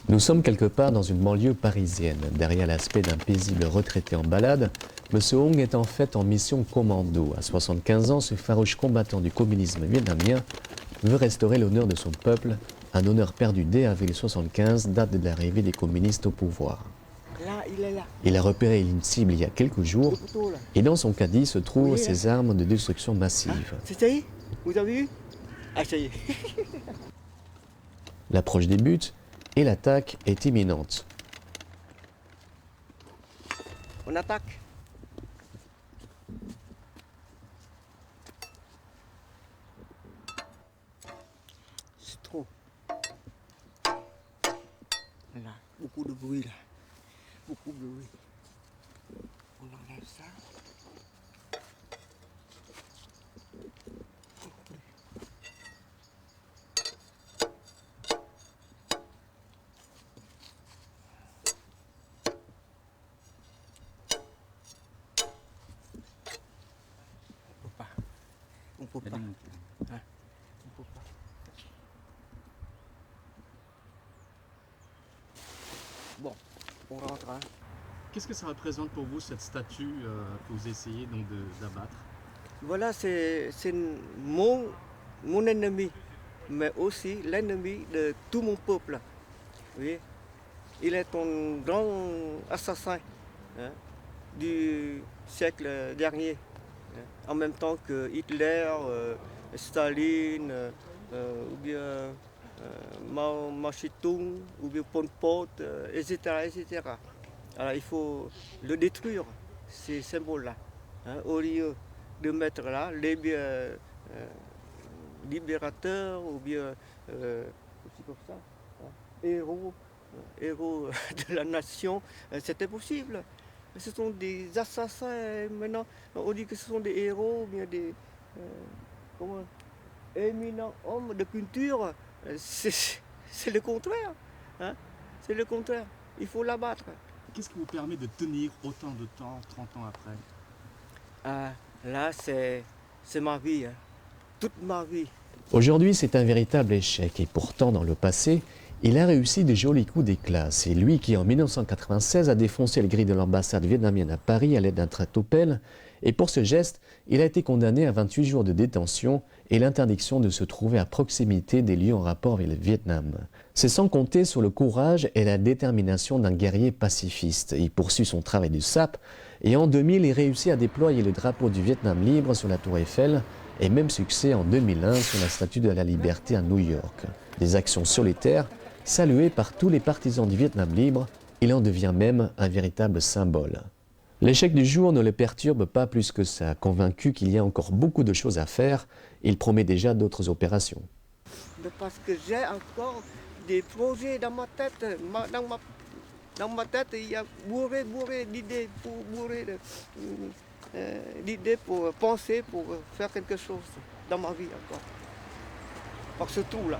Nous sommes quelque part dans une banlieue parisienne. Derrière l'aspect d'un paisible retraité en balade, M. Hong est en fait en mission commando. À 75 ans, ce farouche combattant du communisme vietnamien veut restaurer l'honneur de son peuple, un honneur perdu dès avril 75, date de l'arrivée des communistes au pouvoir. Là, il est là. Il a repéré une cible il y a quelques jours Le couteau, là. et dans son caddie se trouvent Oui, ses armes de destruction massive. C'est ça y est? Vous avez vu? Ah, ça y est. L'approche débute et l'attaque est imminente. On attaque. C'est trop. Là, beaucoup de bruit là. Beaucoup de bruit. On enlève ça. On peut pas. Hein, on peut pas. Bon, on rentre. Hein. Qu'est-ce que ça représente pour vous, cette statue que vous essayez donc d'abattre? Voilà, c'est mon ennemi, mais aussi l'ennemi de tout mon peuple. Vous voyez, il est un grand assassin hein, du siècle dernier. Hein, en même temps que Hitler, Staline, ou bien Mao Zedong, ou bien Pol Pot, etc., etc. Alors il faut le détruire, ces symboles-là, hein, au lieu de mettre là les libérateurs ou bien aussi comme ça, hein, héros de la nation, c'était possible. Mais ce sont des assassins maintenant, on dit que ce sont des héros ou bien des éminents hommes de culture. C'est le contraire. Hein, c'est le contraire. Il faut l'abattre. Qu'est-ce qui vous permet de tenir autant de temps, 30 ans après? Ah, là, c'est ma vie, hein. Toute ma vie. Aujourd'hui, c'est un véritable échec et pourtant, dans le passé, il a réussi des jolis coups d'éclat. C'est lui qui, en 1996, a défoncé le gris de l'ambassade vietnamienne à Paris à l'aide d'un tractopelle. Et pour ce geste, il a été condamné à 28 jours de détention et l'interdiction de se trouver à proximité des lieux en rapport avec le Vietnam. C'est sans compter sur le courage et la détermination d'un guerrier pacifiste. Il poursuit son travail de sape et en 2000, il réussit à déployer le drapeau du Vietnam libre sur la tour Eiffel et même succès en 2001 sur la Statue de la Liberté à New York. Des actions solitaires saluées par tous les partisans du Vietnam libre, il en devient même un véritable symbole. L'échec du jour ne le perturbe pas plus que ça. Convaincu qu'il y a encore beaucoup de choses à faire, il promet déjà d'autres opérations. Parce que j'ai encore des projets dans ma tête. Dans ma tête, il y a bourré d'idées d'idées pour penser, pour faire quelque chose dans ma vie encore. Par ce trou là.